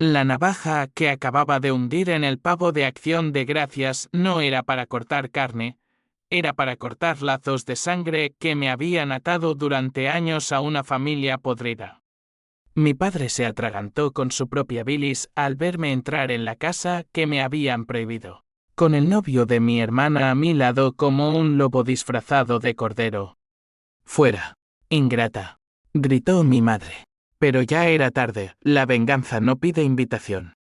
La navaja que acababa de hundir en el pavo de Acción de Gracias no era para cortar carne, era para cortar lazos de sangre que me habían atado durante años a una familia podrida. Mi padre se atragantó con su propia bilis al verme entrar en la casa que me habían prohibido, con el novio de mi hermana a mi lado como un lobo disfrazado de cordero. «Fuera, ingrata», gritó mi madre. Pero ya era tarde, la venganza no pide invitación.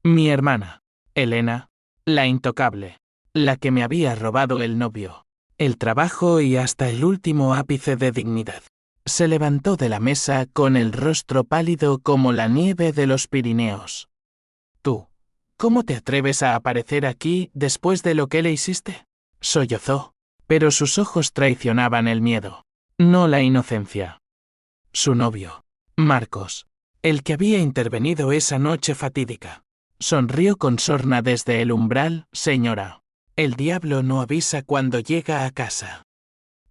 Mi hermana, Elena, la intocable, la que me había robado el novio, el trabajo y hasta el último ápice de dignidad, se levantó de la mesa con el rostro pálido como la nieve de los Pirineos. «Tú, ¿cómo te atreves a aparecer aquí después de lo que le hiciste?», sollozó, pero sus ojos traicionaban el miedo, no la inocencia. Su novio, Marcos, el que había intervenido esa noche fatídica, sonrió con sorna desde el umbral. «Señora, el diablo no avisa cuando llega a casa».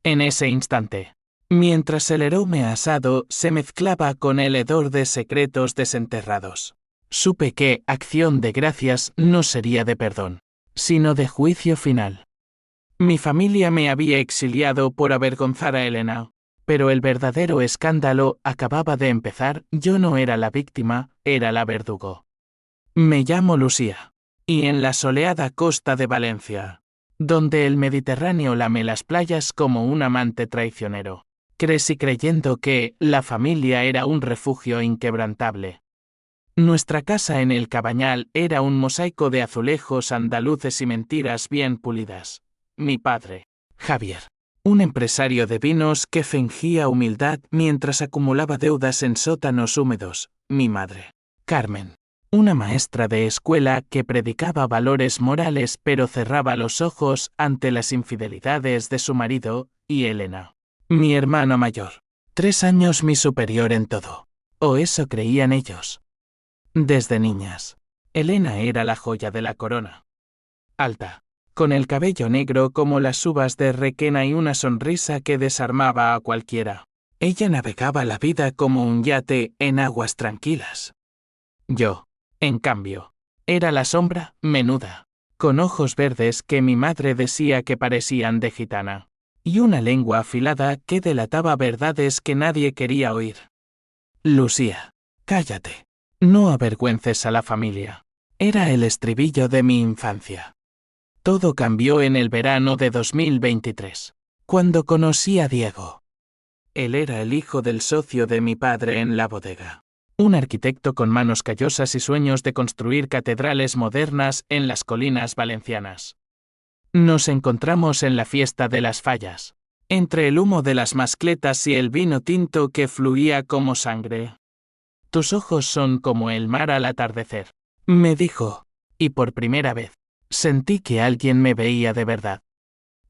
En ese instante, mientras el aroma asado se mezclaba con el hedor de secretos desenterrados, supe que Acción de Gracias no sería de perdón, sino de juicio final. Mi familia me había exiliado por avergonzar a Elena, pero el verdadero escándalo acababa de empezar. Yo no era la víctima, era la verdugo. Me llamo Lucía, y en la soleada costa de Valencia, donde el Mediterráneo lame las playas como un amante traicionero, crecí creyendo que la familia era un refugio inquebrantable. Nuestra casa en el Cabañal era un mosaico de azulejos andaluces y mentiras bien pulidas. Mi padre, Javier, un empresario de vinos que fingía humildad mientras acumulaba deudas en sótanos húmedos. Mi madre, Carmen, una maestra de escuela que predicaba valores morales pero cerraba los ojos ante las infidelidades de su marido. Y Elena, mi hermana mayor, 3 años mi superior en todo. O eso creían ellos. Desde niñas, Elena era la joya de la corona. Alta, con el cabello negro como las uvas de Requena y una sonrisa que desarmaba a cualquiera. Ella navegaba la vida como un yate en aguas tranquilas. Yo, en cambio, era la sombra, menuda, con ojos verdes que mi madre decía que parecían de gitana, y una lengua afilada que delataba verdades que nadie quería oír. «Lucía, cállate. No avergüences a la familia». Era el estribillo de mi infancia. Todo cambió en el verano de 2023, cuando conocí a Diego. Él era el hijo del socio de mi padre en la bodega, un arquitecto con manos callosas y sueños de construir catedrales modernas en las colinas valencianas. Nos encontramos en la fiesta de las fallas, entre el humo de las mascletas y el vino tinto que fluía como sangre. «Tus ojos son como el mar al atardecer», me dijo, y por primera vez, sentí que alguien me veía de verdad.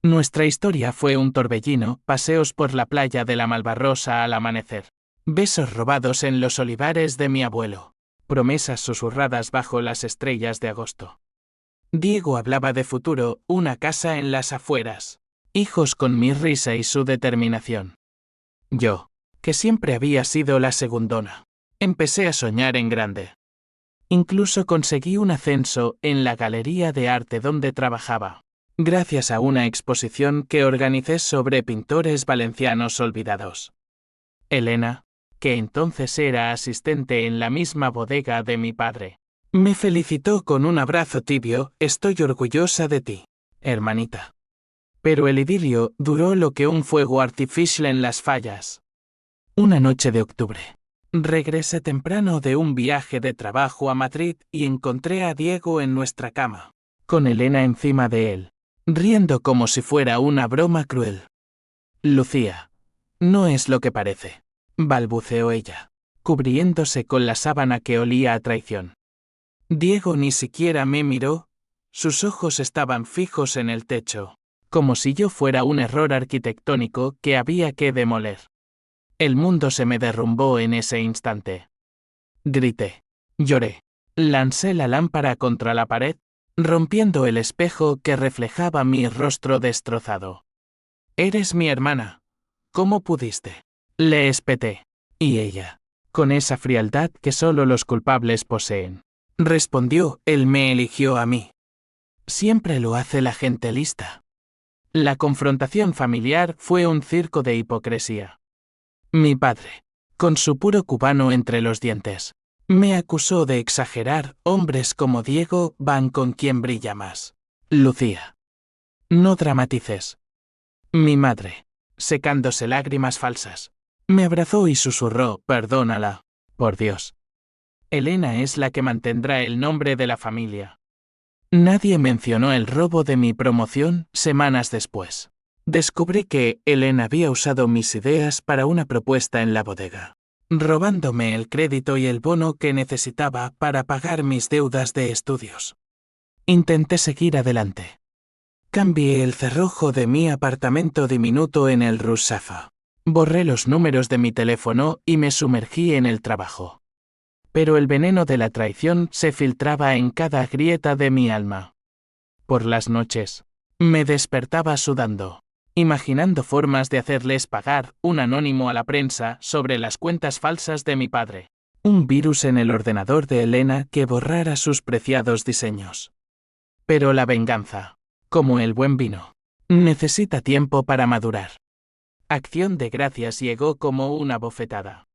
Nuestra historia fue un torbellino, paseos por la playa de la Malvarrosa al amanecer, besos robados en los olivares de mi abuelo, promesas susurradas bajo las estrellas de agosto. Diego hablaba de futuro, una casa en las afueras, hijos con mi risa y su determinación. Yo, que siempre había sido la segundona, empecé a soñar en grande. Incluso conseguí un ascenso en la galería de arte donde trabajaba, gracias a una exposición que organicé sobre pintores valencianos olvidados. Elena, que entonces era asistente en la misma bodega de mi padre, me felicitó con un abrazo tibio. «Estoy orgullosa de ti, hermanita». Pero el idilio duró lo que un fuego artificial en las fallas. Una noche de octubre, regresé temprano de un viaje de trabajo a Madrid y encontré a Diego en nuestra cama, con Elena encima de él, riendo como si fuera una broma cruel. «Lucía, no es lo que parece», balbuceó ella, cubriéndose con la sábana que olía a traición. Diego ni siquiera me miró, sus ojos estaban fijos en el techo, como si yo fuera un error arquitectónico que había que demoler. El mundo se me derrumbó en ese instante. Grité, lloré, lancé la lámpara contra la pared, rompiendo el espejo que reflejaba mi rostro destrozado. «Eres mi hermana. ¿Cómo pudiste?», le espeté. Y ella, con esa frialdad que solo los culpables poseen. Respondió, él me eligió a mí. Siempre lo hace la gente lista. La confrontación familiar fue un circo de hipocresía. Mi padre, con su puro cubano entre los dientes, me acusó de exagerar. Hombres como Diego van con quien brilla más. Lucía. No dramatices. Mi madre, secándose lágrimas falsas, me abrazó y susurró, perdónala, por Dios. Elena es la que mantendrá el nombre de la familia. Nadie mencionó el robo de mi promoción. Semanas después, descubrí que Elena había usado mis ideas para una propuesta en la bodega, robándome el crédito y el bono que necesitaba para pagar mis deudas de estudios. Intenté seguir adelante. Cambié el cerrojo de mi apartamento diminuto en el Rusafa. Borré los números de mi teléfono y me sumergí en el trabajo. Pero el veneno de la traición se filtraba en cada grieta de mi alma. Por las noches, me despertaba sudando, imaginando formas de hacerles pagar un anónimo a la prensa sobre las cuentas falsas de mi padre. Un virus en el ordenador de Elena que borrara sus preciados diseños. Pero la venganza, como el buen vino, necesita tiempo para madurar. Acción de Gracias llegó como una bofetada.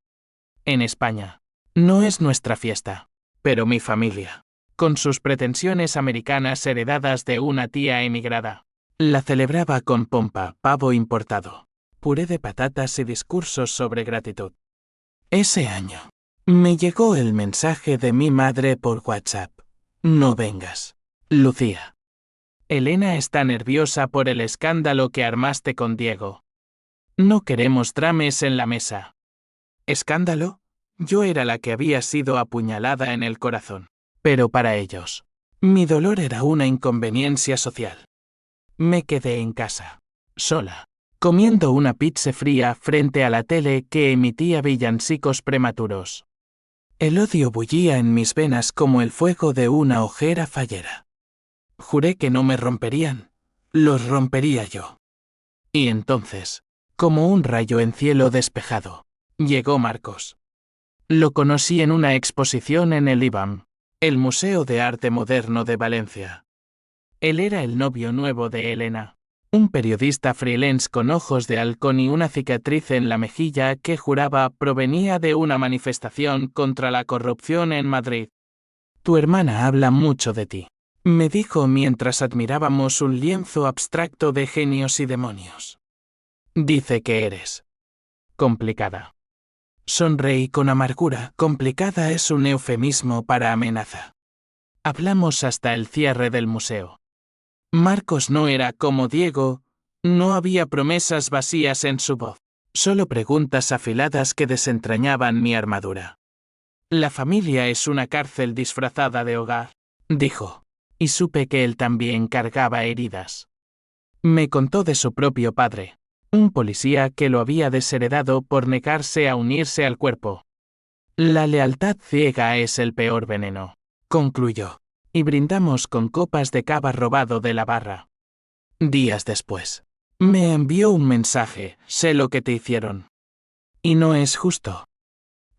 En España, no es nuestra fiesta, pero mi familia, con sus pretensiones americanas heredadas de una tía emigrada, la celebraba con pompa, pavo importado, puré de patatas y discursos sobre gratitud. Ese año, me llegó el mensaje de mi madre por WhatsApp. No vengas, Lucía. Elena está nerviosa por el escándalo que armaste con Diego. No queremos drames en la mesa. ¿Escándalo? Yo era la que había sido apuñalada en el corazón. Pero para ellos, mi dolor era una inconveniencia social. Me quedé en casa, sola, comiendo una pizza fría frente a la tele que emitía villancicos prematuros. El odio bullía en mis venas como el fuego de una hoguera fallera. Juré que no me romperían, los rompería yo. Y entonces, como un rayo en cielo despejado, llegó Marcos. Lo conocí en una exposición en el IBAM, el Museo de Arte Moderno de Valencia. Él era el novio nuevo de Elena, un periodista freelance con ojos de halcón y una cicatriz en la mejilla que juraba provenía de una manifestación contra la corrupción en Madrid. Tu hermana habla mucho de ti, me dijo mientras admirábamos un lienzo abstracto de genios y demonios. Dice que eres complicada. Sonreí con amargura. Complicada es un eufemismo para amenaza. Hablamos hasta el cierre del museo. Marcos no era como Diego, no había promesas vacías en su voz, solo preguntas afiladas que desentrañaban mi armadura. La familia es una cárcel disfrazada de hogar, dijo, y supe que él también cargaba heridas. Me contó de su propio padre, un policía que lo había desheredado por negarse a unirse al cuerpo. La lealtad ciega es el peor veneno, concluyó, y brindamos con copas de cava robado de la barra. Días después, me envió un mensaje, sé lo que te hicieron. Y no es justo.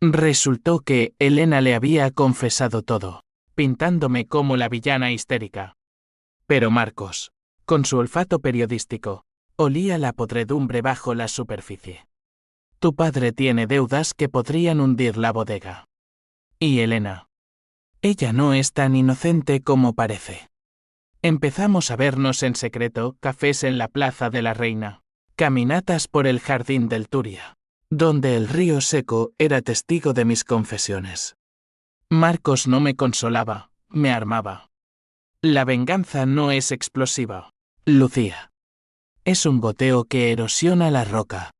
Resultó que Elena le había confesado todo, pintándome como la villana histérica. Pero Marcos, con su olfato periodístico, olía la podredumbre bajo la superficie. Tu padre tiene deudas que podrían hundir la bodega. Y Elena. Ella no es tan inocente como parece. Empezamos a vernos en secreto, cafés en la Plaza de la Reina, caminatas por el jardín del Turia, donde el río seco era testigo de mis confesiones. Marcos no me consolaba, me armaba. La venganza no es explosiva, Lucía. Es un goteo que erosiona la roca.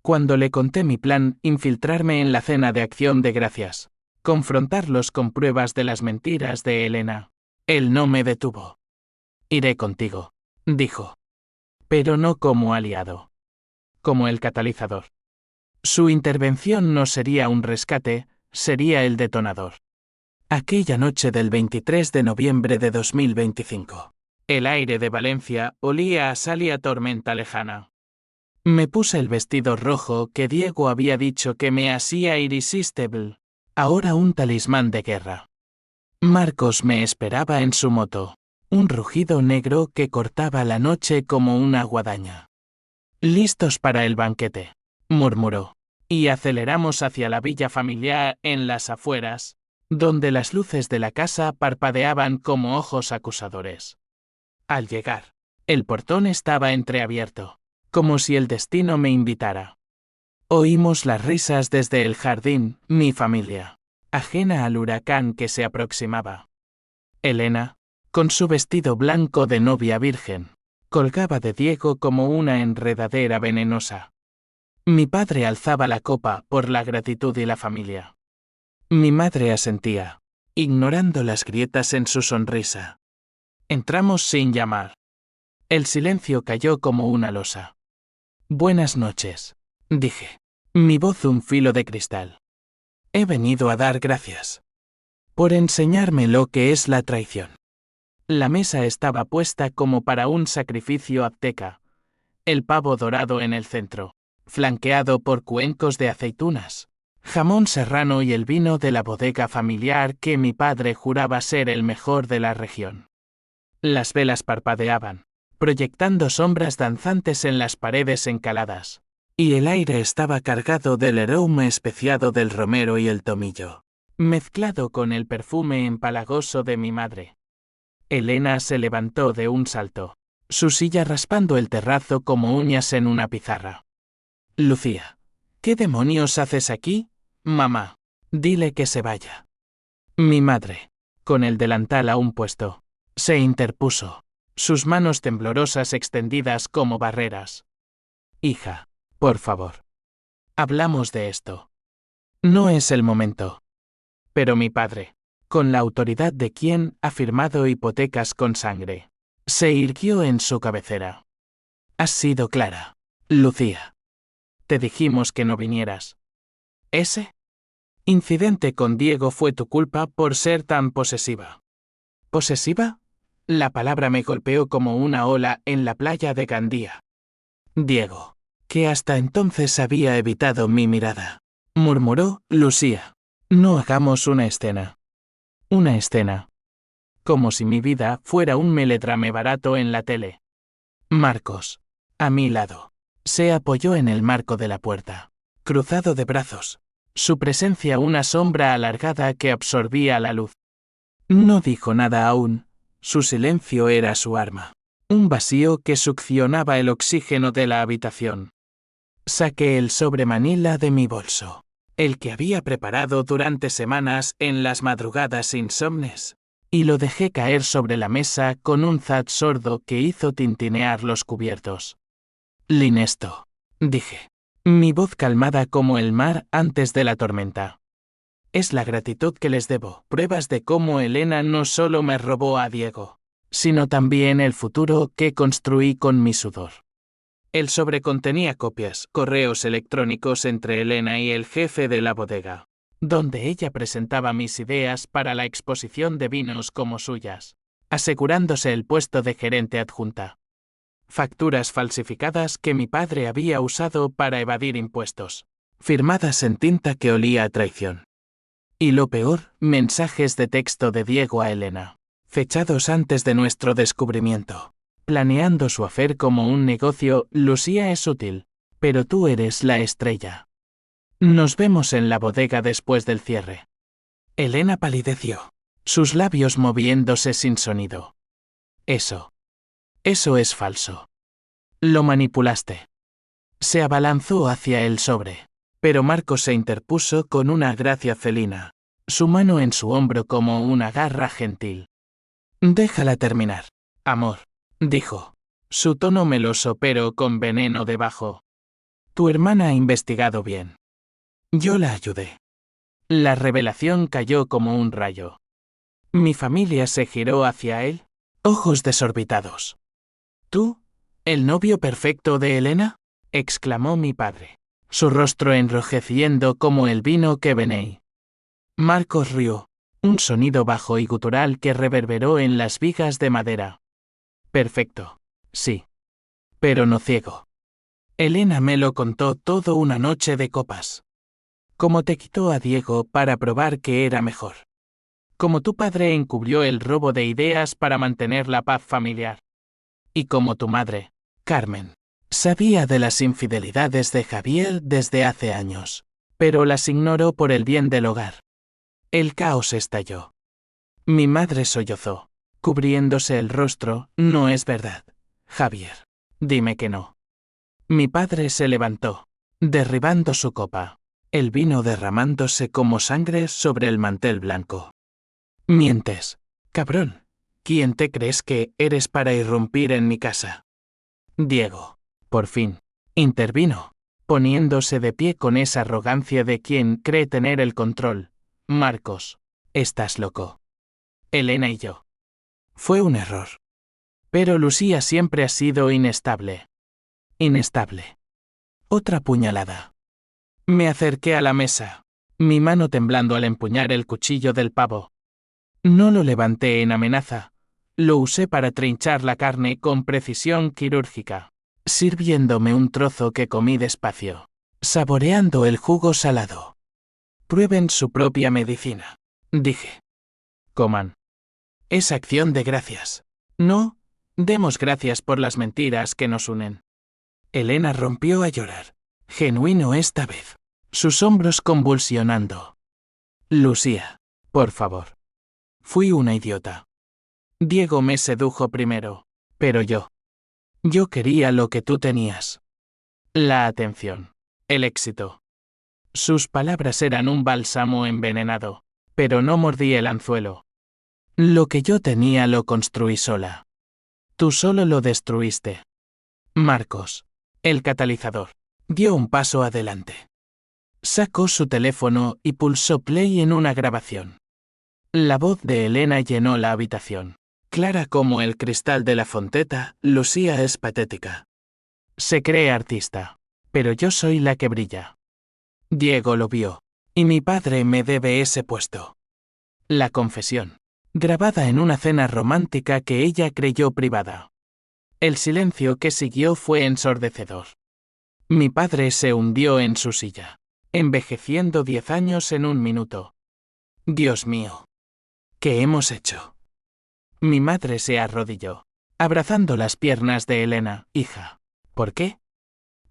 Cuando le conté mi plan, infiltrarme en la cena de Acción de Gracias, confrontarlos con pruebas de las mentiras de Elena, él no me detuvo. Iré contigo, dijo. Pero no como aliado. Como el catalizador. Su intervención no sería un rescate, sería el detonador. Aquella noche del 23 de noviembre de 2025. El aire de Valencia olía a sal y a tormenta lejana. Me puse el vestido rojo que Diego había dicho que me hacía irresistible. Ahora un talismán de guerra. Marcos me esperaba en su moto. Un rugido negro que cortaba la noche como una guadaña. «Listos para el banquete», murmuró. Y aceleramos hacia la villa familiar en las afueras, donde las luces de la casa parpadeaban como ojos acusadores. Al llegar, el portón estaba entreabierto, como si el destino me invitara. Oímos las risas desde el jardín, mi familia, ajena al huracán que se aproximaba. Elena, con su vestido blanco de novia virgen, colgaba de Diego como una enredadera venenosa. Mi padre alzaba la copa por la gratitud y la familia. Mi madre asentía, ignorando las grietas en su sonrisa. Entramos sin llamar. El silencio cayó como una losa. «Buenas noches», dije. Mi voz un filo de cristal. «He venido a dar gracias. Por enseñarme lo que es la traición». La mesa estaba puesta como para un sacrificio azteca. El pavo dorado en el centro, flanqueado por cuencos de aceitunas, jamón serrano y el vino de la bodega familiar que mi padre juraba ser el mejor de la región. Las velas parpadeaban, proyectando sombras danzantes en las paredes encaladas, y el aire estaba cargado del aroma especiado del romero y el tomillo, mezclado con el perfume empalagoso de mi madre. Elena se levantó de un salto, su silla raspando el terrazo como uñas en una pizarra. «Lucía, ¿qué demonios haces aquí, mamá? Dile que se vaya». Mi madre, con el delantal aún puesto, se interpuso, sus manos temblorosas extendidas como barreras. «Hija, por favor. Hablamos de esto. No es el momento». Pero mi padre, con la autoridad de quien ha firmado hipotecas con sangre, se irguió en su cabecera. «Has sido clara, Lucía. Te dijimos que no vinieras. Ese incidente con Diego fue tu culpa por ser tan posesiva». «¿Posesiva?». La palabra me golpeó como una ola en la playa de Gandía. «Diego, que hasta entonces había evitado mi mirada», murmuró Lucía. «No hagamos una escena». «Una escena». Como si mi vida fuera un melodrama barato en la tele. Marcos, a mi lado, se apoyó en el marco de la puerta, cruzado de brazos, su presencia una sombra alargada que absorbía la luz. No dijo nada aún, su silencio era su arma, un vacío que succionaba el oxígeno de la habitación. Saqué el sobre manila de mi bolso, el que había preparado durante semanas en las madrugadas insomnes, y lo dejé caer sobre la mesa con un zat sordo que hizo tintinear los cubiertos. «Linesto», dije, mi voz calmada como el mar antes de la tormenta. «Es la gratitud que les debo, pruebas de cómo Elena no solo me robó a Diego, sino también el futuro que construí con mi sudor». El sobre contenía copias, correos electrónicos entre Elena y el jefe de la bodega, donde ella presentaba mis ideas para la exposición de vinos como suyas, asegurándose el puesto de gerente adjunta. Facturas falsificadas que mi padre había usado para evadir impuestos, firmadas en tinta que olía a traición. Y lo peor, mensajes de texto de Diego a Elena, fechados antes de nuestro descubrimiento, planeando su afer como un negocio. «Lucía es útil, pero tú eres la estrella. Nos vemos en la bodega después del cierre». Elena palideció, sus labios moviéndose sin sonido. Eso es falso. Lo manipulaste». Se abalanzó hacia el sobre, pero Marcos se interpuso con una gracia felina, su mano en su hombro como una garra gentil. «Déjala terminar, amor», dijo, su tono meloso pero con veneno debajo. «Tu hermana ha investigado bien. Yo la ayudé». La revelación cayó como un rayo. Mi familia se giró hacia él, ojos desorbitados. «¿Tú? ¿El novio perfecto de Elena?», exclamó mi padre, su rostro enrojeciendo como el vino que venéis. Marcos rió, un sonido bajo y gutural que reverberó en las vigas de madera. «Perfecto, sí. Pero no ciego». Elena me lo contó todo una noche de copas. Como te quitó a Diego para probar que era mejor. Como tu padre encubrió el robo de ideas para mantener la paz familiar. Y como tu madre, Carmen, sabía de las infidelidades de Javier desde hace años, pero las ignoró por el bien del hogar. El caos estalló. Mi madre sollozó, cubriéndose el rostro. No es verdad, Javier. Dime que no. Mi padre se levantó, derribando su copa, el vino derramándose como sangre sobre el mantel blanco. Mientes, cabrón. ¿Quién te crees que eres para irrumpir en mi casa? Diego, por fin, intervino, poniéndose de pie con esa arrogancia de quien cree tener el control. Marcos, estás loco. Elena y yo. Fue un error. Pero Lucía siempre ha sido inestable. Inestable. Otra puñalada. Me acerqué a la mesa, mi mano temblando al empuñar el cuchillo del pavo. No lo levanté en amenaza, lo usé para trinchar la carne con precisión quirúrgica, sirviéndome un trozo que comí despacio, saboreando el jugo salado. Prueben su propia medicina, dije. Coman. Es acción de gracias. No, demos gracias por las mentiras que nos unen. Elena rompió a llorar, genuino esta vez, sus hombros convulsionando. Lucía, por favor. Fui una idiota. Diego me sedujo primero, pero yo quería lo que tú tenías. La atención, el éxito. Sus palabras eran un bálsamo envenenado, pero no mordí el anzuelo. Lo que yo tenía lo construí sola. Tú solo lo destruiste. Marcos, el catalizador, dio un paso adelante. Sacó su teléfono y pulsó play en una grabación. La voz de Elena llenó la habitación. Clara como el cristal de la fonteta, Lucía es patética. Se cree artista, pero yo soy la que brilla. Diego lo vio, y mi padre me debe ese puesto. La confesión, grabada en una cena romántica que ella creyó privada. El silencio que siguió fue ensordecedor. Mi padre se hundió en su silla, envejeciendo 10 años en un minuto. Dios mío. ¿Qué hemos hecho? Mi madre se arrodilló, abrazando las piernas de Elena. Hija, ¿por qué?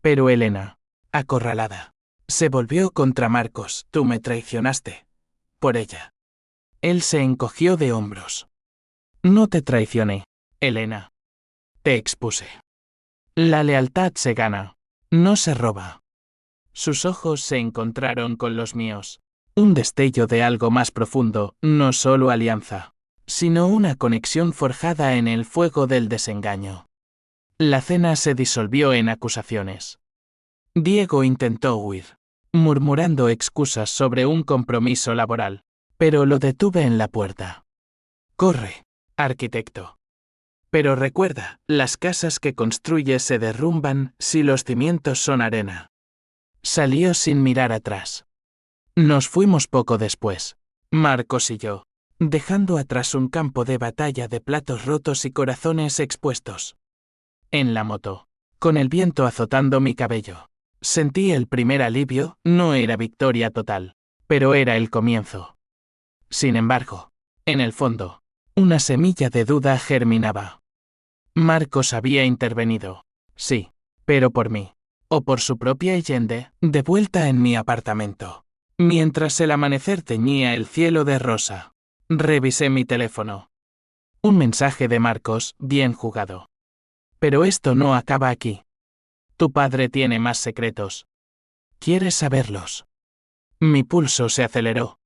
Pero Elena, acorralada, se volvió contra Marcos. Tú me traicionaste. Por ella. Él se encogió de hombros. No te traicioné, Elena. Te expuse. La lealtad se gana, no se roba. Sus ojos se encontraron con los míos. Un destello de algo más profundo, no solo alianza, sino una conexión forjada en el fuego del desengaño. La cena se disolvió en acusaciones. Diego intentó huir, murmurando excusas sobre un compromiso laboral, pero lo detuve en la puerta. Corre, arquitecto. Pero recuerda, las casas que construyes se derrumban si los cimientos son arena. Salió sin mirar atrás. Nos fuimos poco después, Marcos y yo, dejando atrás un campo de batalla de platos rotos y corazones expuestos. En la moto, con el viento azotando mi cabello, sentí el primer alivio. No era victoria total, pero era el comienzo. Sin embargo, en el fondo, una semilla de duda germinaba. Marcos había intervenido, sí, pero por mí, o por su propia Allende, de vuelta en mi apartamento. Mientras el amanecer teñía el cielo de rosa, revisé mi teléfono. Un mensaje de Marcos, bien jugado. Pero esto no acaba aquí. Tu padre tiene más secretos. ¿Quieres saberlos? Mi pulso se aceleró.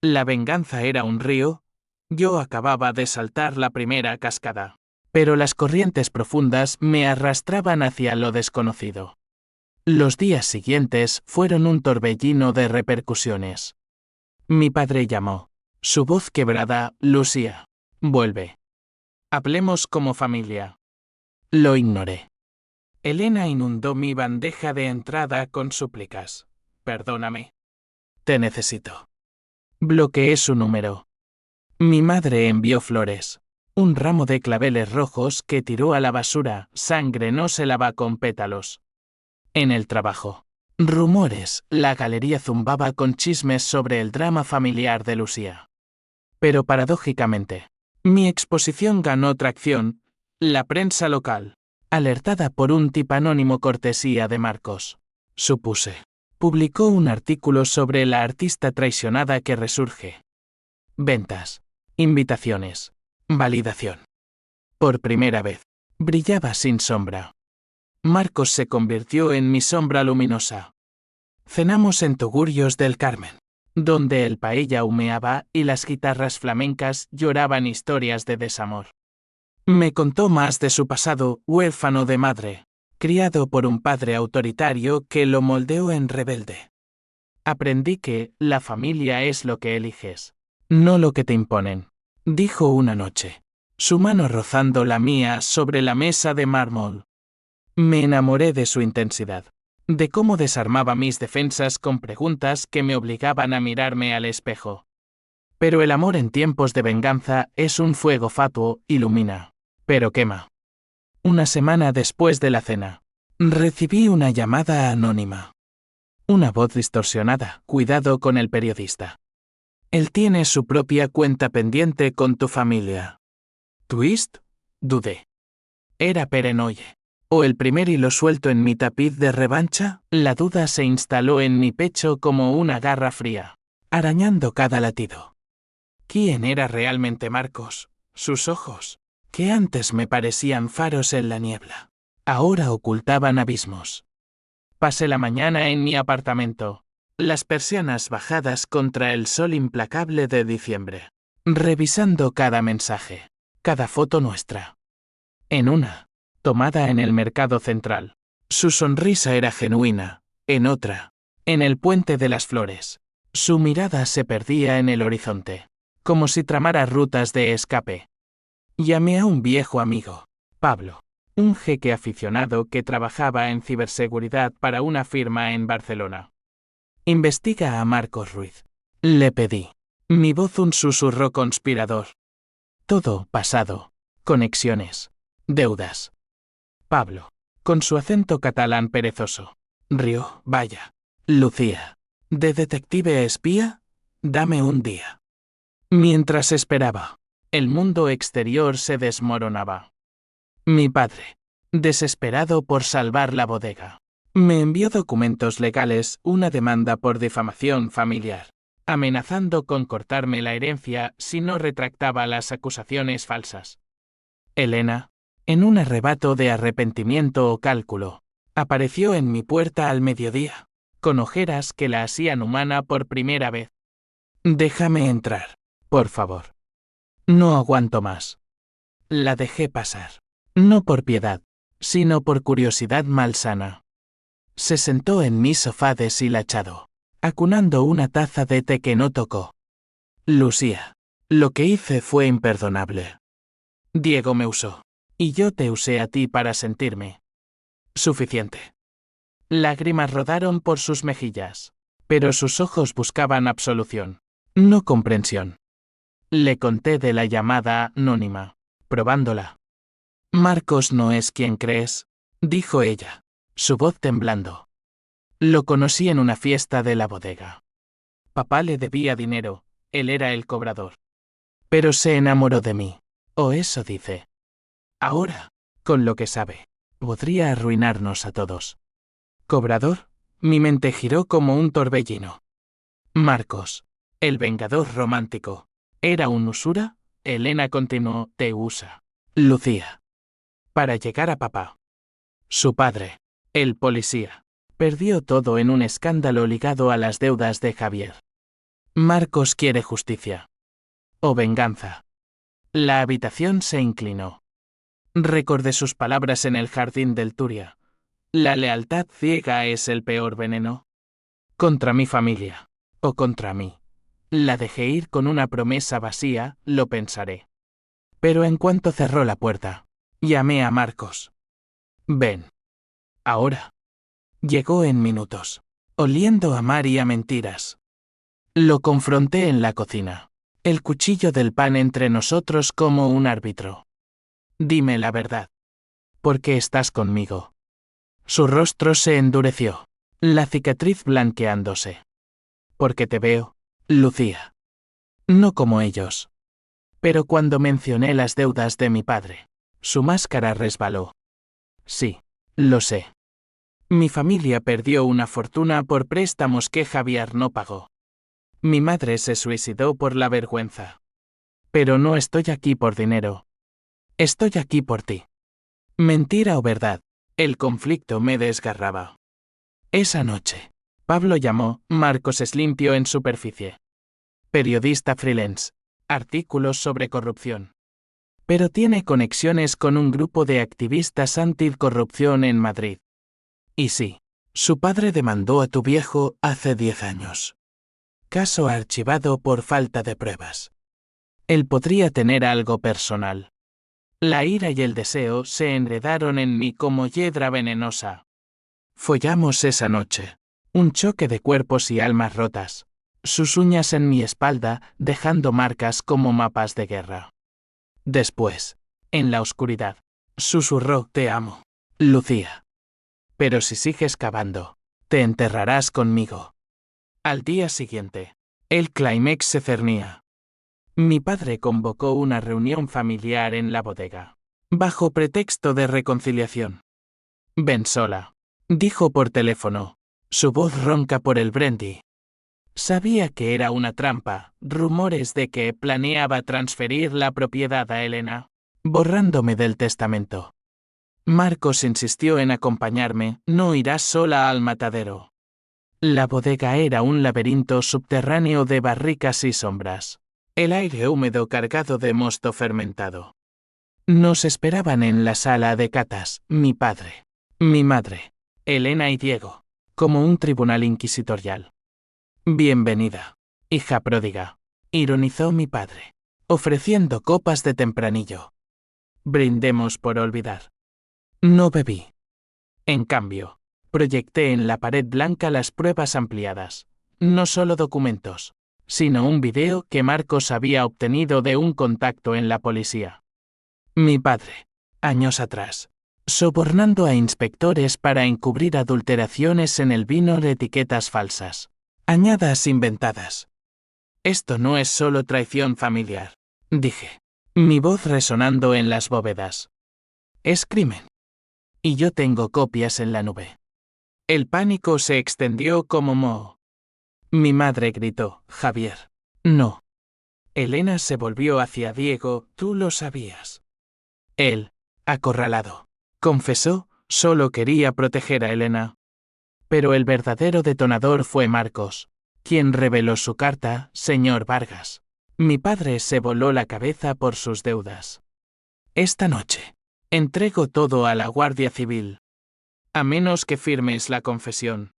La venganza era un río. Yo acababa de saltar la primera cascada, pero las corrientes profundas me arrastraban hacia lo desconocido. Los días siguientes fueron un torbellino de repercusiones. Mi padre llamó. Su voz quebrada. Lucía, vuelve. Hablemos como familia. Lo ignoré. Elena inundó mi bandeja de entrada con súplicas. Perdóname. Te necesito. Bloqueé su número. Mi madre envió flores. Un ramo de claveles rojos que tiró a la basura. Sangre no se lava con pétalos. En el trabajo. Rumores, la galería zumbaba con chismes sobre el drama familiar de Lucía. Pero paradójicamente, mi exposición ganó tracción. La prensa local, alertada por un tip anónimo cortesía de Marcos, supuse, publicó un artículo sobre la artista traicionada que resurge. Ventas, invitaciones, validación. Por primera vez, brillaba sin sombra. Marcos se convirtió en mi sombra luminosa. Cenamos en Tugurios del Carmen, donde el paella humeaba y las guitarras flamencas lloraban historias de desamor. Me contó más de su pasado, huérfano de madre, criado por un padre autoritario que lo moldeó en rebelde. Aprendí que la familia es lo que eliges, no lo que te imponen, dijo una noche, su mano rozando la mía sobre la mesa de mármol. Me enamoré de su intensidad, de cómo desarmaba mis defensas con preguntas que me obligaban a mirarme al espejo. Pero el amor en tiempos de venganza es un fuego fatuo, ilumina, pero quema. Una semana después de la cena, recibí una llamada anónima. Una voz distorsionada, cuidado con el periodista. Él tiene su propia cuenta pendiente con tu familia. ¿Twist? Dudé. ¿Era Perenoye? ¿O el primer hilo suelto en mi tapiz de revancha? La duda se instaló en mi pecho como una garra fría, arañando cada latido. ¿Quién era realmente Marcos? Sus ojos, que antes me parecían faros en la niebla, ahora ocultaban abismos. Pasé la mañana en mi apartamento, las persianas bajadas contra el sol implacable de diciembre, revisando cada mensaje, cada foto nuestra. En una, tomada en el mercado central, su sonrisa era genuina; en otra, en el puente de las flores, su mirada se perdía en el horizonte, como si tramara rutas de escape. Llamé a un viejo amigo, Pablo, un jeque aficionado que trabajaba en ciberseguridad para una firma en Barcelona. Investiga a Marcos Ruiz, le pedí. Mi voz un susurro conspirador. Todo pasado, conexiones, deudas. Pablo, con su acento catalán perezoso, rió. Vaya. Lucía, ¿de detective espía? Dame un día. Mientras esperaba, el mundo exterior se desmoronaba. Mi padre, desesperado por salvar la bodega, me envió documentos legales, una demanda por difamación familiar, amenazando con cortarme la herencia si no retractaba las acusaciones falsas. Elena, en un arrebato de arrepentimiento o cálculo, apareció en mi puerta al mediodía, con ojeras que la hacían humana por primera vez. Déjame entrar, por favor. No aguanto más. La dejé pasar. No por piedad, sino por curiosidad malsana. Se sentó en mi sofá deshilachado, acunando una taza de té que no tocó. Lucía, lo que hice fue imperdonable. Diego me usó, y yo te usé a ti para sentirme. Suficiente. Lágrimas rodaron por sus mejillas, pero sus ojos buscaban absolución, no comprensión. Le conté de la llamada anónima, probándola. Marcos no es quien crees, dijo ella, su voz temblando. Lo conocí en una fiesta de la bodega. Papá le debía dinero, él era el cobrador. Pero se enamoró de mí, o eso dice. Ahora, con lo que sabe, podría arruinarnos a todos. ¿Cobrador? Mi mente giró como un torbellino. Marcos, el vengador romántico, ¿era un usura? Elena continuó, te usa. Lucía. Para llegar a papá. Su padre, el policía, perdió todo en un escándalo ligado a las deudas de Javier. Marcos quiere justicia. O venganza. La habitación se inclinó. Recordé sus palabras en el jardín del Turia. La lealtad ciega es el peor veneno. Contra mi familia. O contra mí. La dejé ir con una promesa vacía, lo pensaré. Pero en cuanto cerró la puerta, llamé a Marcos. Ven. Ahora. Llegó en minutos, oliendo a mar y a mentiras. Lo confronté en la cocina, el cuchillo del pan entre nosotros como un árbitro. Dime la verdad. ¿Por qué estás conmigo? Su rostro se endureció, la cicatriz blanqueándose. Porque te veo, Lucía. No como ellos. Pero cuando mencioné las deudas de mi padre, su máscara resbaló. Sí, lo sé. Mi familia perdió una fortuna por préstamos que Javier no pagó. Mi madre se suicidó por la vergüenza. Pero no estoy aquí por dinero. Estoy aquí por ti. Mentira o verdad, el conflicto me desgarraba. Esa noche, Pablo llamó, Marcos es limpio en superficie. Periodista freelance. Artículos sobre corrupción. Pero tiene conexiones con un grupo de activistas anticorrupción en Madrid. Y sí, su padre demandó a tu viejo hace 10 años. Caso archivado por falta de pruebas. Él podría tener algo personal. La ira y el deseo se enredaron en mí como hiedra venenosa. Follamos esa noche. Un choque de cuerpos y almas rotas. Sus uñas en mi espalda, dejando marcas como mapas de guerra. Después, en la oscuridad, susurró: te amo, Lucía. Pero si sigues cavando, te enterrarás conmigo. Al día siguiente, el clímax se cernía. Mi padre convocó una reunión familiar en la bodega, bajo pretexto de reconciliación. Ven sola, dijo por teléfono, su voz ronca por el brandy. Sabía que era una trampa, rumores de que planeaba transferir la propiedad a Elena, borrándome del testamento. Marcos insistió en acompañarme, no irás sola al matadero. La bodega era un laberinto subterráneo de barricas y sombras. El aire húmedo cargado de mosto fermentado. Nos esperaban en la sala de catas, mi padre, mi madre, Elena y Diego, como un tribunal inquisitorial. Bienvenida, hija pródiga, ironizó mi padre, ofreciendo copas de tempranillo. Brindemos por olvidar. No bebí. En cambio, proyecté en la pared blanca las pruebas ampliadas, no solo documentos, sino un video que Marcos había obtenido de un contacto en la policía. Mi padre, años atrás, sobornando a inspectores para encubrir adulteraciones en el vino de etiquetas falsas, añadas inventadas. Esto no es solo traición familiar, dije, mi voz resonando en las bóvedas. Es crimen. Y yo tengo copias en la nube. El pánico se extendió como moho. Mi madre gritó: Javier. No. Elena se volvió hacia Diego: tú lo sabías. Él, acorralado, confesó: solo quería proteger a Elena. Pero el verdadero detonador fue Marcos, quien reveló su carta: señor Vargas. Mi padre se voló la cabeza por sus deudas. Esta noche, entrego todo a la Guardia Civil. A menos que firmes la confesión.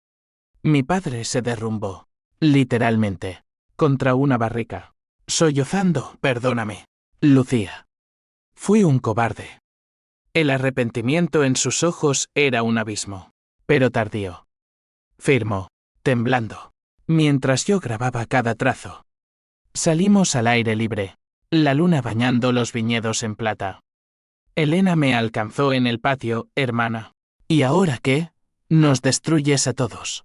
Mi padre se derrumbó, literalmente, contra una barrica, sollozando: perdóname, Lucía. Fui un cobarde. El arrepentimiento en sus ojos era un abismo, pero tardío. Firmó, temblando, mientras yo grababa cada trazo. Salimos al aire libre, la luna bañando los viñedos en plata. Elena me alcanzó en el patio: hermana. ¿Y ahora qué? Nos destruyes a todos.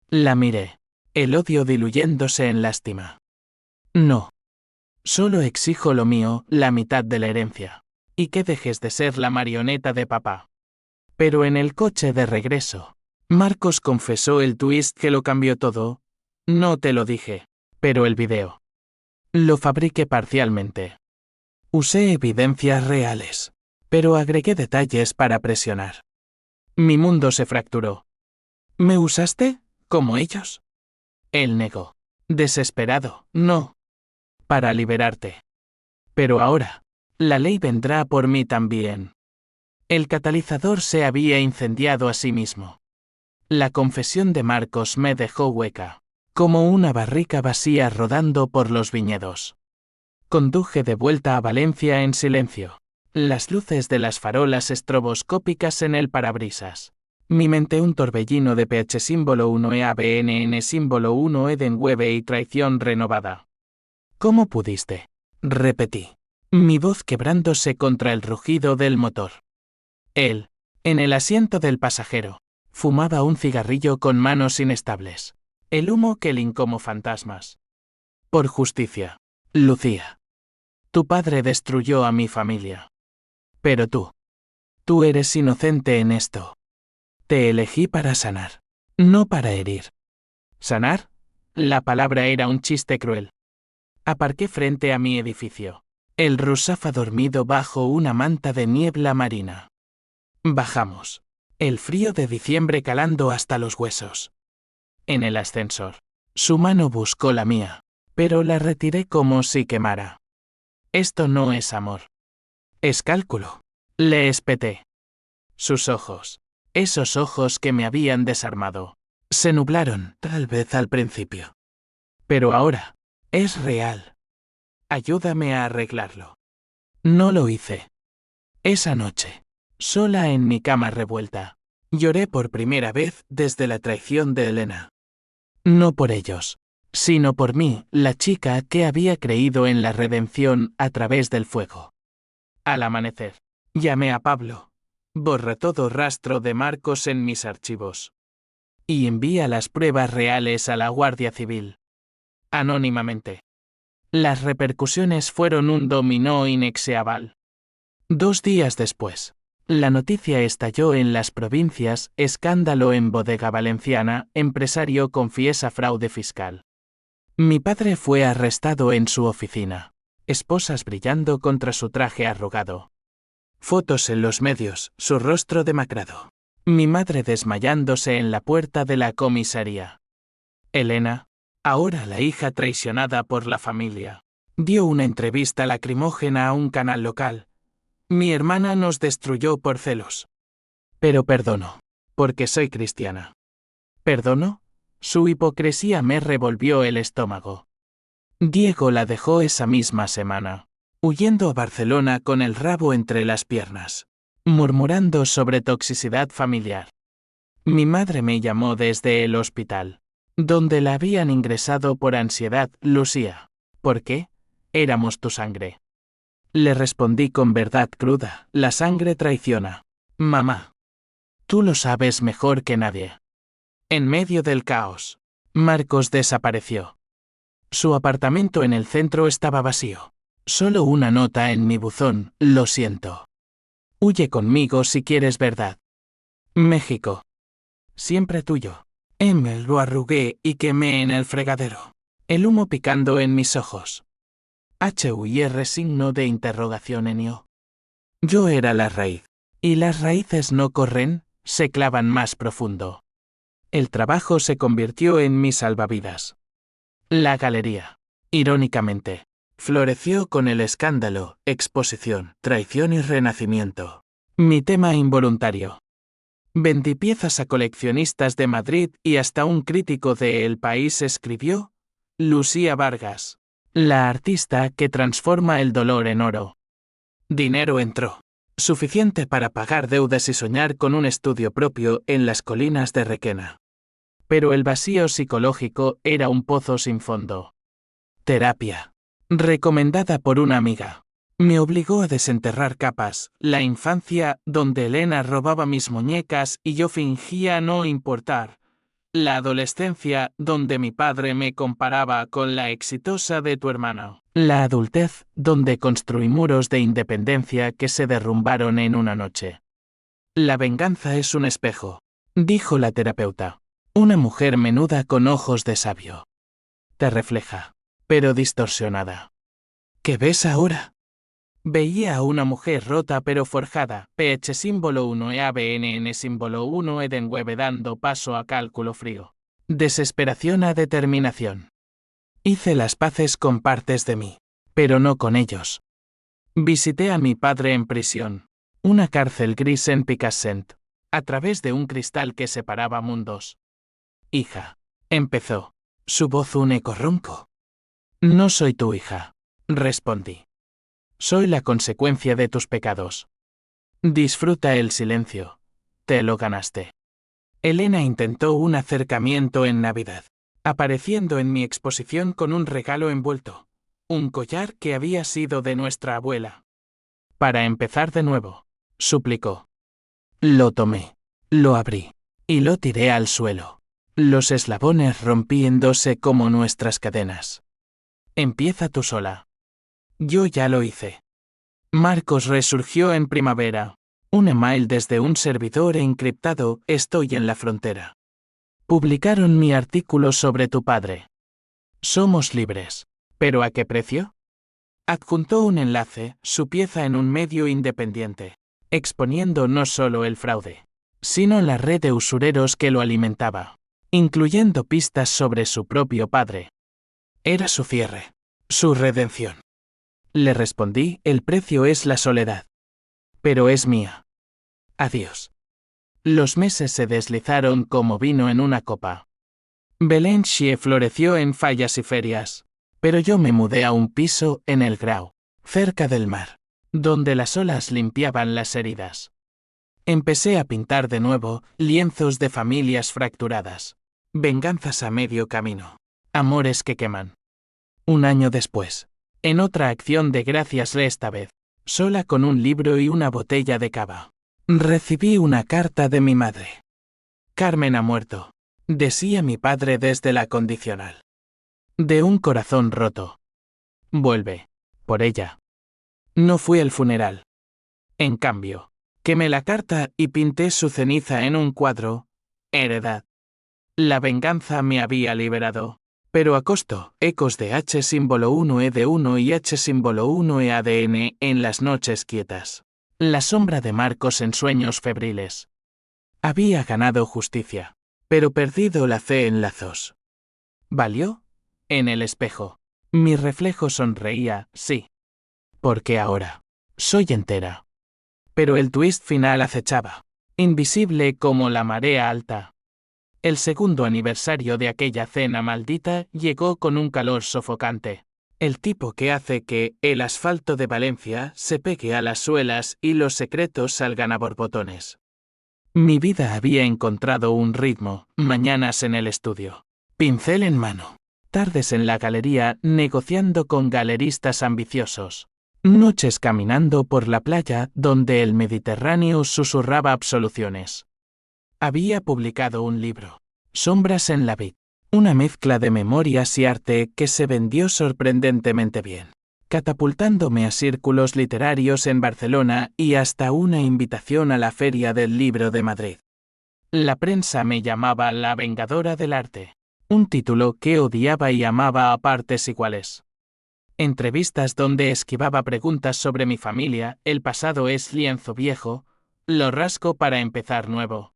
La miré, el odio diluyéndose en lástima. No. Solo exijo lo mío, la mitad de la herencia. Y que dejes de ser la marioneta de papá. Pero en el coche de regreso, Marcos confesó el twist que lo cambió todo. No te lo dije, pero el video. Lo fabriqué parcialmente. Usé evidencias reales, pero agregué detalles para presionar. Mi mundo se fracturó. ¿Me usaste, como ellos? Él negó. Desesperado: no. Para liberarte. Pero ahora, la ley vendrá por mí también. El catalizador se había incendiado a sí mismo. La confesión de Marcos me dejó hueca, como una barrica vacía rodando por los viñedos. Conduje de vuelta a Valencia en silencio. Las luces de las farolas estroboscópicas en el parabrisas. Mi mente un torbellino de PH símbolo 1 EABNN símbolo 1 Edenwebe y traición renovada. ¿Cómo pudiste? Repetí, mi voz quebrándose contra el rugido del motor. Él, En el asiento del pasajero, fumaba un cigarrillo con manos inestables. El humo que lincó como fantasmas. Por justicia, Lucía. Tu padre destruyó a mi familia. Pero tú eres inocente en esto. Te elegí para sanar, no para herir. ¿Sanar? La palabra era un chiste cruel. Aparqué frente a mi edificio. El Rusafa dormido bajo una manta de niebla marina. Bajamos. El frío de diciembre calando hasta los huesos. En el ascensor. Su mano buscó la mía, pero la retiré como si quemara. Esto no es amor. Es cálculo. Le espeté. Sus ojos, esos ojos que me habían desarmado, se nublaron, tal vez al principio. Pero ahora, es real. Ayúdame a arreglarlo. No lo hice. Esa noche, sola en mi cama revuelta, lloré por primera vez desde la traición de Elena. No por ellos, sino por mí, la chica que había creído en la redención a través del fuego. Al amanecer, llamé a Pablo. Borra todo rastro de Marcos en mis archivos. Y envía las pruebas reales a la Guardia Civil. Anónimamente. Las repercusiones fueron un dominó inexeable. 2 días después, la noticia estalló en las provincias: escándalo en bodega valenciana, empresario confiesa fraude fiscal. Mi padre fue arrestado en su oficina. Esposas brillando contra su traje arrugado. Fotos en los medios, su rostro demacrado. Mi madre desmayándose en la puerta de la comisaría. Elena, ahora la hija traicionada por la familia, dio una entrevista lacrimógena a un canal local. Mi hermana nos destruyó por celos. Pero perdono, porque soy cristiana. ¿Perdono? Su hipocresía me revolvió el estómago. Diego la dejó esa misma semana, huyendo a Barcelona con el rabo entre las piernas, murmurando sobre toxicidad familiar. Mi madre me llamó desde el hospital, donde la habían ingresado por ansiedad. Lucía, ¿por qué? Éramos tu sangre. Le respondí con verdad cruda: la sangre traiciona. Mamá. Tú lo sabes mejor que nadie. En medio del caos, Marcos desapareció. Su apartamento en el centro estaba vacío. Solo una nota en mi buzón: lo siento. Huye conmigo si quieres verdad. México. Siempre tuyo. Me lo arrugué y quemé en el fregadero. El humo picando en mis ojos. HUIR signo de interrogación en yo. Yo era la raíz. Y las raíces no corren, se clavan más profundo. El trabajo se convirtió en mi salvavidas. La galería, irónicamente, floreció con el escándalo, exposición, traición y renacimiento. Mi tema involuntario. Vendí piezas a coleccionistas de Madrid y hasta un crítico de El País escribió: Lucía Vargas, la artista que transforma el dolor en oro. Dinero entró. Suficiente para pagar deudas y soñar con un estudio propio en las colinas de Requena. Pero el vacío psicológico era un pozo sin fondo. Terapia. Recomendada por una amiga. Me obligó a desenterrar capas: la infancia, donde Elena robaba mis muñecas y yo fingía no importar. La adolescencia, donde mi padre me comparaba con la exitosa de tu hermano. La adultez, donde construí muros de independencia que se derrumbaron en una noche. La venganza es un espejo, dijo la terapeuta. Una mujer menuda con ojos de sabio. Te refleja, pero distorsionada. ¿Qué ves ahora? Veía a una mujer rota pero forjada. PH símbolo 1 e ABNN símbolo 1 Edenweb dando paso a cálculo frío. Desesperación a determinación. Hice las paces con partes de mí, pero no con ellos. Visité a mi padre en prisión. Una cárcel gris en Picassent, a través de un cristal que separaba mundos. Hija, empezó, su voz un eco ronco. No soy tu hija, respondí. Soy la consecuencia de tus pecados. Disfruta el silencio. Te lo ganaste. Elena intentó un acercamiento en Navidad, apareciendo en mi exposición con un regalo envuelto. Un collar que había sido de nuestra abuela. Para empezar de nuevo, suplicó. Lo tomé. Lo abrí. Y lo tiré al suelo. Los eslabones rompiéndose como nuestras cadenas. Empieza tú sola. Yo ya lo hice. Marcos resurgió en primavera. Un email desde un servidor encriptado, estoy en la frontera. Publicaron mi artículo sobre tu padre. Somos libres. ¿Pero a qué precio? Adjuntó un enlace, su pieza en un medio independiente, exponiendo no solo el fraude, sino la red de usureros que lo alimentaba, incluyendo pistas sobre su propio padre. Era su cierre, su redención. Le respondí, el precio es la soledad. Pero es mía. Adiós. Los meses se deslizaron como vino en una copa. Belenchie floreció en fallas y ferias, pero yo me mudé a un piso en el Grau, cerca del mar, donde las olas limpiaban las heridas. Empecé a pintar de nuevo lienzos de familias fracturadas, venganzas a medio camino, amores que queman. Un año después, en otra acción de gracias esta vez, sola con un libro y una botella de cava, recibí una carta de mi madre. Carmen ha muerto, decía mi padre desde la condicional. De un corazón roto. Vuelve, por ella. No fui al funeral. En cambio, quemé la carta y pinté su ceniza en un cuadro. Heredad. La venganza me había liberado. Pero a costo, ecos de H símbolo 1E de 1 y H símbolo 1E ADN en las noches quietas. La sombra de Marcos en sueños febriles. Había ganado justicia, pero perdido la fe en lazos. ¿Valió? En el espejo. Mi reflejo sonreía, sí. Porque ahora soy entera. Pero el twist final acechaba, invisible como la marea alta. El segundo aniversario de aquella cena maldita llegó con un calor sofocante. El tipo que hace que el asfalto de Valencia se pegue a las suelas y los secretos salgan a borbotones. Mi vida había encontrado un ritmo, mañanas en el estudio, pincel en mano, tardes en la galería negociando con galeristas ambiciosos, noches caminando por la playa donde el Mediterráneo susurraba absoluciones. Había publicado un libro, Sombras en la vid, una mezcla de memorias y arte que se vendió sorprendentemente bien, catapultándome a círculos literarios en Barcelona y hasta una invitación a la Feria del Libro de Madrid. La prensa me llamaba la Vengadora del Arte, un título que odiaba y amaba a partes iguales. Entrevistas donde esquivaba preguntas sobre mi familia, el pasado es lienzo viejo, lo rasco para empezar nuevo.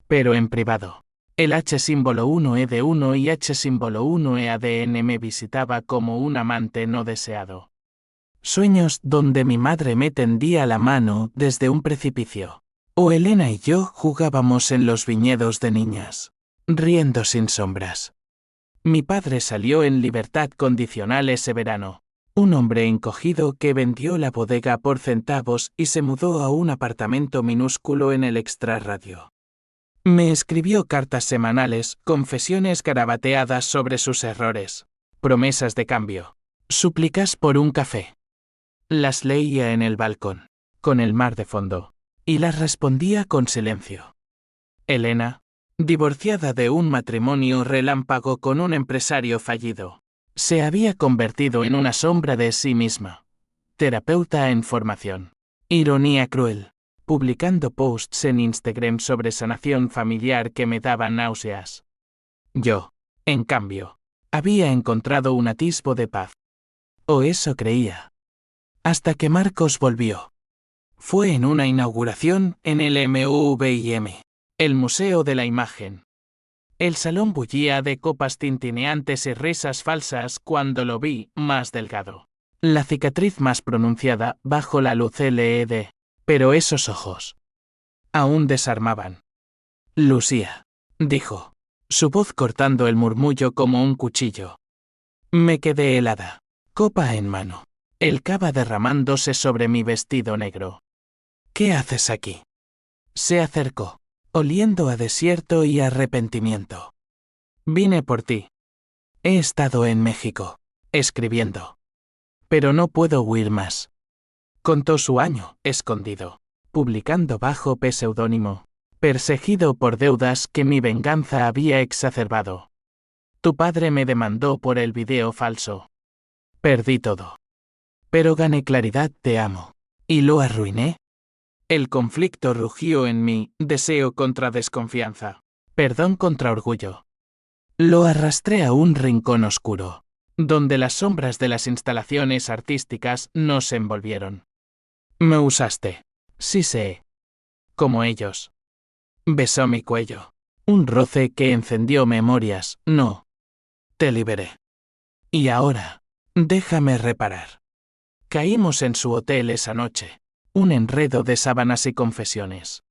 Pero en privado. El H símbolo 1E de 1 y H símbolo 1E ADN me visitaba como un amante no deseado. Sueños donde mi madre me tendía la mano desde un precipicio. O Elena y yo jugábamos en los viñedos de niñas, riendo sin sombras. Mi padre salió en libertad condicional ese verano. Un hombre encogido que vendió la bodega por centavos y se mudó a un apartamento minúsculo en el extrarradio. Me escribió cartas semanales, confesiones garabateadas sobre sus errores, promesas de cambio, súplicas por un café. Las leía en el balcón, con el mar de fondo, y las respondía con silencio. Elena, divorciada de un matrimonio relámpago con un empresario fallido, se había convertido en una sombra de sí misma. Terapeuta en formación. Ironía cruel. Publicando posts en Instagram sobre sanación familiar que me daban náuseas. Yo, en cambio, había encontrado un atisbo de paz. O eso creía. Hasta que Marcos volvió. Fue en una inauguración en el MUVIM, el Museo de la Imagen. El salón bullía de copas tintineantes y risas falsas cuando lo vi más delgado. La cicatriz más pronunciada bajo la luz LED. Pero esos ojos aún desarmaban. Lucía, dijo, su voz cortando el murmullo como un cuchillo. Me quedé helada, copa en mano, el cava derramándose sobre mi vestido negro. ¿Qué haces aquí? Se acercó, oliendo a desierto y arrepentimiento. Vine por ti. He estado en México, escribiendo. Pero no puedo huir más. Contó su año, escondido. publicando bajo pseudónimo, perseguido por deudas que mi venganza había exacerbado. Tu padre me demandó por el video falso. Perdí todo. Pero gané claridad, te amo. ¿Y lo arruiné? El conflicto rugió en mí, deseo contra desconfianza, perdón contra orgullo. Lo arrastré a un rincón oscuro, donde las sombras de las instalaciones artísticas no se envolvieron. Me usaste. Sí sé. Como ellos. Besó mi cuello. Un roce que encendió memorias, no. Te liberé. Y ahora, déjame reparar. Caímos en su hotel esa noche. Un enredo de sábanas y confesiones.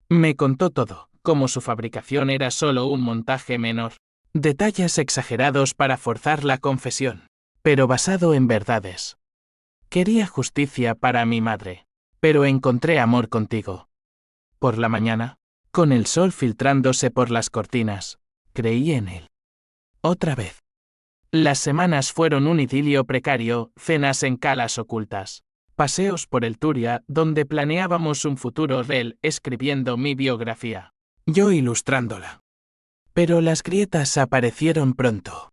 Me contó todo, como su fabricación era solo un montaje menor. Detalles exagerados para forzar la confesión, pero basado en verdades. Quería justicia para mi madre, pero encontré amor contigo. Por la mañana, con el sol filtrándose por las cortinas, creí en él. Otra vez. Las semanas fueron un idilio precario, cenas en calas ocultas, paseos por el Turia donde planeábamos un futuro él escribiendo mi biografía, yo ilustrándola. Pero las grietas aparecieron pronto.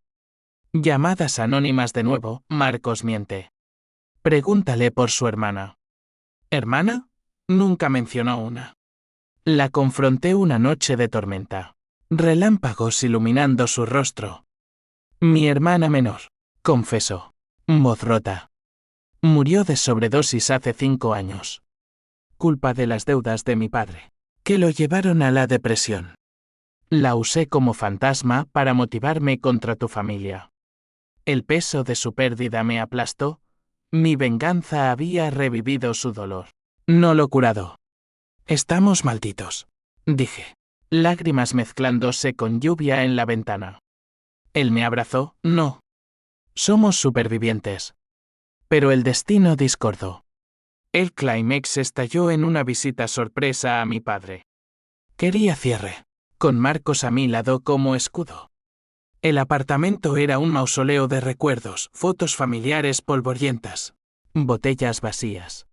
Llamadas anónimas de nuevo, Marcos miente. Pregúntale por su hermana. ¿Hermana? Nunca mencionó una. La confronté una noche de tormenta. Relámpagos iluminando su rostro. Mi hermana menor, confesó. Voz rota. Murió de sobredosis hace 5 años. Culpa de las deudas de mi padre, que lo llevaron a la depresión. La usé como fantasma para motivarme contra tu familia. El peso de su pérdida me aplastó. Mi venganza había revivido su dolor. No lo curado. Estamos malditos, dije, lágrimas mezclándose con lluvia en la ventana. Él me abrazó, no. Somos supervivientes. Pero el destino discordó. El clímax estalló en una visita sorpresa a mi padre. Quería cierre, con Marcos a mi lado como escudo. El apartamento era un mausoleo de recuerdos, fotos familiares polvorientas, botellas vacías.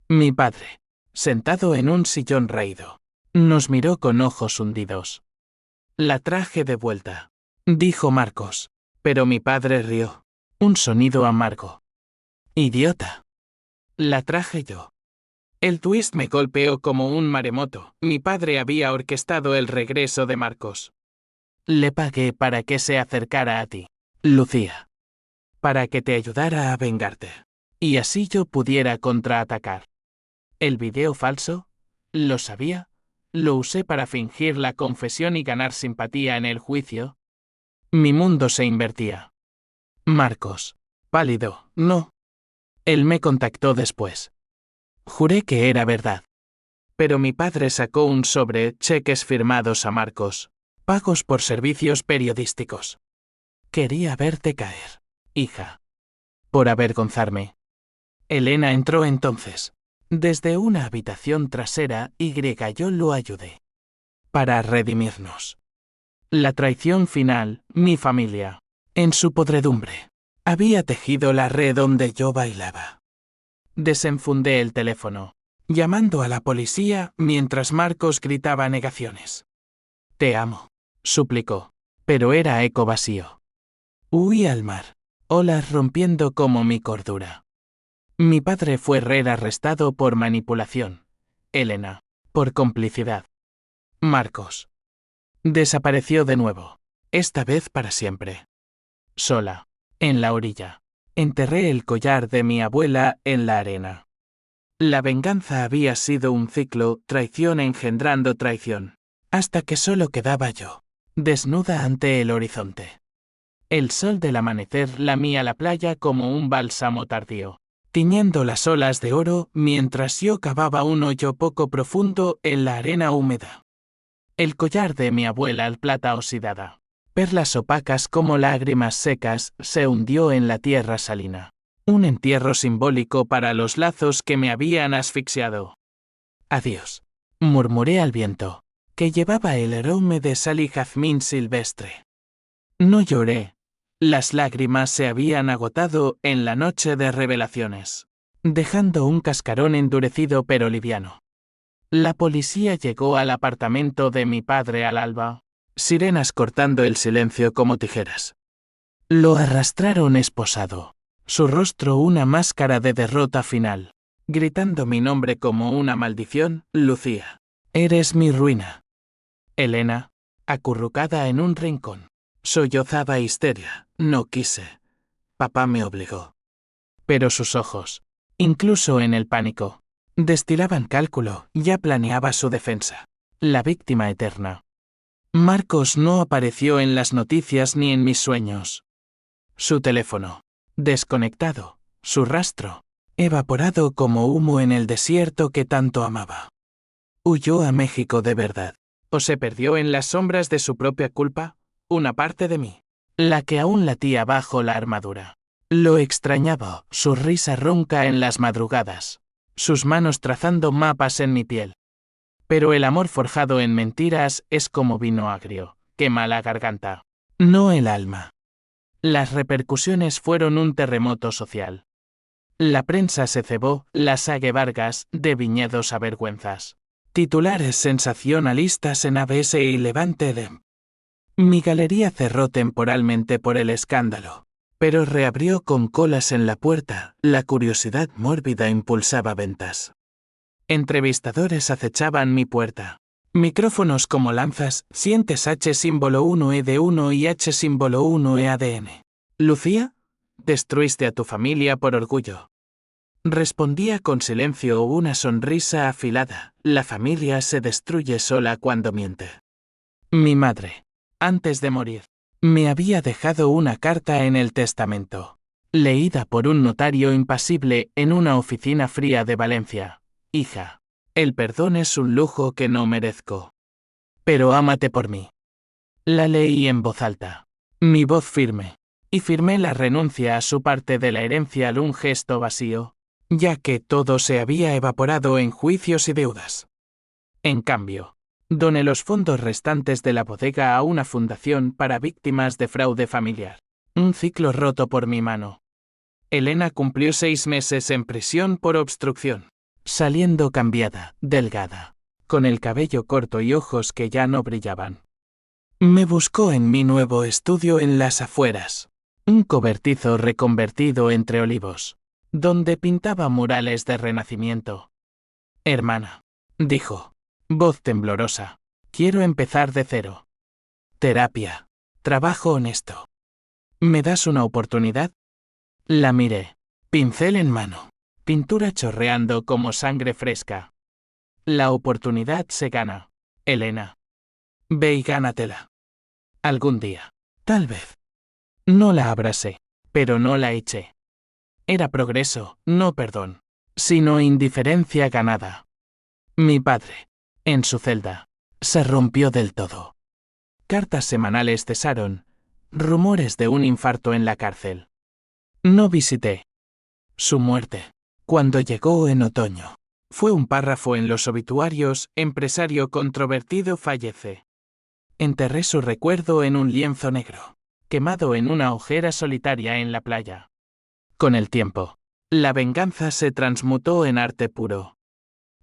Mi padre, sentado en un sillón raído, nos miró con ojos hundidos. La traje de vuelta, dijo Marcos, pero mi padre rió. Un sonido amargo. Idiota. La traje yo. El twist me golpeó como un maremoto. Mi padre había orquestado el regreso de Marcos. Le pagué para que se acercara a ti, Lucía. Para que te ayudara a vengarte. Y así yo pudiera contraatacar. El video falso, lo sabía, lo usé para fingir la confesión y ganar simpatía en el juicio. Mi mundo se invertía. Marcos, pálido, no. Él me contactó después. Juré que era verdad. Pero mi padre sacó un sobre, cheques firmados a Marcos, pagos por servicios periodísticos. Quería verte caer, hija. Por avergonzarme. Elena entró entonces. Desde una habitación trasera y yo lo ayudé. Para redimirnos. La traición final, mi familia, en su podredumbre, había tejido la red donde yo bailaba. Desenfundé el teléfono, llamando a la policía mientras Marcos gritaba negaciones. Te amo, suplicó, pero era eco vacío. Huí al mar, olas rompiendo como mi cordura. Mi padre fue arrestado por manipulación. Elena, por complicidad. Marcos. Desapareció de nuevo, esta vez para siempre. Sola, en la orilla, enterré el collar de mi abuela en la arena. La venganza había sido un ciclo, traición engendrando traición, hasta que solo quedaba yo, desnuda ante el horizonte. El sol del amanecer lamía la playa como un bálsamo tardío, tiñendo las olas de oro mientras yo cavaba un hoyo poco profundo en la arena húmeda. El collar de mi abuela al plata oxidada, perlas opacas como lágrimas secas, se hundió en la tierra salina. Un entierro simbólico para los lazos que me habían asfixiado. Adiós, murmuré al viento, que llevaba el aroma de sal y jazmín silvestre. No lloré. Las lágrimas se habían agotado en la noche de revelaciones, dejando un cascarón endurecido pero liviano. La policía llegó al apartamento de mi padre al alba. Sirenas cortando el silencio como tijeras. Lo arrastraron esposado. Su rostro una máscara de derrota final. Gritando mi nombre como una maldición, Lucía. Eres mi ruina. Elena, acurrucada en un rincón. Sollozaba histeria. No quise. Papá me obligó. Pero sus ojos, incluso en el pánico, destilaban cálculo, ya planeaba su defensa. La víctima eterna. Marcos no apareció en las noticias ni en mis sueños. Su teléfono, desconectado, su rastro, evaporado como humo en el desierto que tanto amaba. Huyó a México de verdad. ¿O se perdió en las sombras de su propia culpa? Una parte de mí, la que aún latía bajo la armadura. Lo extrañaba, su risa ronca en las madrugadas, sus manos trazando mapas en mi piel. Pero el amor forjado en mentiras es como vino agrio, quema la garganta, no el alma. Las repercusiones fueron un terremoto social. La prensa se cebó, la Sague Vargas, de viñedos a vergüenzas. Titulares sensacionalistas en ABS y Levante de... Mi galería cerró temporalmente por el escándalo, pero reabrió con colas en la puerta, la curiosidad mórbida impulsaba ventas. Entrevistadores acechaban mi puerta. Micrófonos como lanzas, sientes H símbolo 1E de 1 y H símbolo 1E ADN. ¿Lucía? Destruiste a tu familia por orgullo. Respondía con silencio o una sonrisa afilada. La familia se destruye sola cuando miente. Mi madre, antes de morir, me había dejado una carta en el testamento, leída por un notario impasible en una oficina fría de Valencia. Hija, el perdón es un lujo que no merezco. Pero ámate por mí. La leí en voz alta, mi voz firme, y firmé la renuncia a su parte de la herencia al un gesto vacío, ya que todo se había evaporado en juicios y deudas. En cambio, doné los fondos restantes de la bodega a una fundación para víctimas de fraude familiar. Un ciclo roto por mi mano. Elena cumplió 6 meses en prisión por obstrucción. Saliendo cambiada, delgada, con el cabello corto y ojos que ya no brillaban. Me buscó en mi nuevo estudio en las afueras, un cobertizo reconvertido entre olivos, donde pintaba murales de renacimiento. Hermana, dijo, voz temblorosa, quiero empezar de cero. Terapia, trabajo honesto. ¿Me das una oportunidad? La miré, pincel en mano. Pintura chorreando como sangre fresca. La oportunidad se gana, Elena. Ve y gánatela. Algún día. Tal vez. No la abracé, pero no la eché. Era progreso, no perdón, sino indiferencia ganada. Mi padre, en su celda, se rompió del todo. Cartas semanales cesaron, rumores de un infarto en la cárcel. No visité su muerte. Cuando llegó en otoño, fue un párrafo en los obituarios, empresario controvertido fallece. Enterré su recuerdo en un lienzo negro, quemado en una ojera solitaria en la playa. Con el tiempo, la venganza se transmutó en arte puro.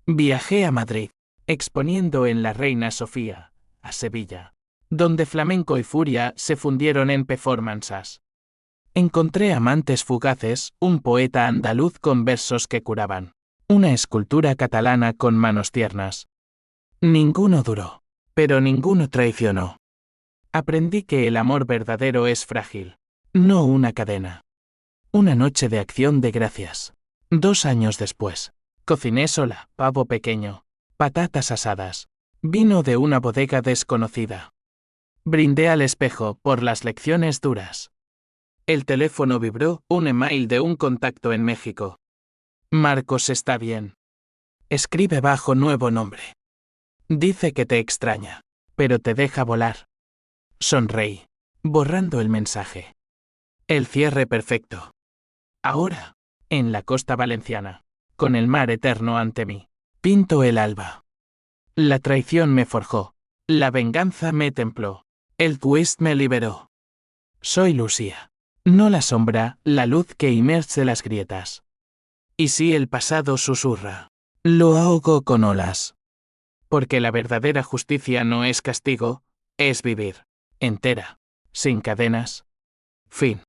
Viajé a Madrid, exponiendo en la Reina Sofía, a Sevilla, donde flamenco y furia se fundieron en performances. Encontré amantes fugaces, un poeta andaluz con versos que curaban, una escultura catalana con manos tiernas. Ninguno duró, pero ninguno traicionó. Aprendí que el amor verdadero es frágil, no una cadena. Una noche de acción de gracias. 2 años después, cociné sola, pavo pequeño, patatas asadas, vino de una bodega desconocida. Brindé al espejo por las lecciones duras. El teléfono vibró, un email de un contacto en México. Marcos está bien. Escribe bajo nuevo nombre. Dice que te extraña, pero te deja volar. Sonreí, borrando el mensaje. El cierre perfecto. Ahora, en la costa valenciana, con el mar eterno ante mí, pinto el alba. La traición me forjó, la venganza me templó, el twist me liberó. Soy Lucía. No la sombra, la luz que inmerse las grietas. Y si el pasado susurra, lo ahogo con olas. Porque la verdadera justicia no es castigo, es vivir entera, sin cadenas. Fin.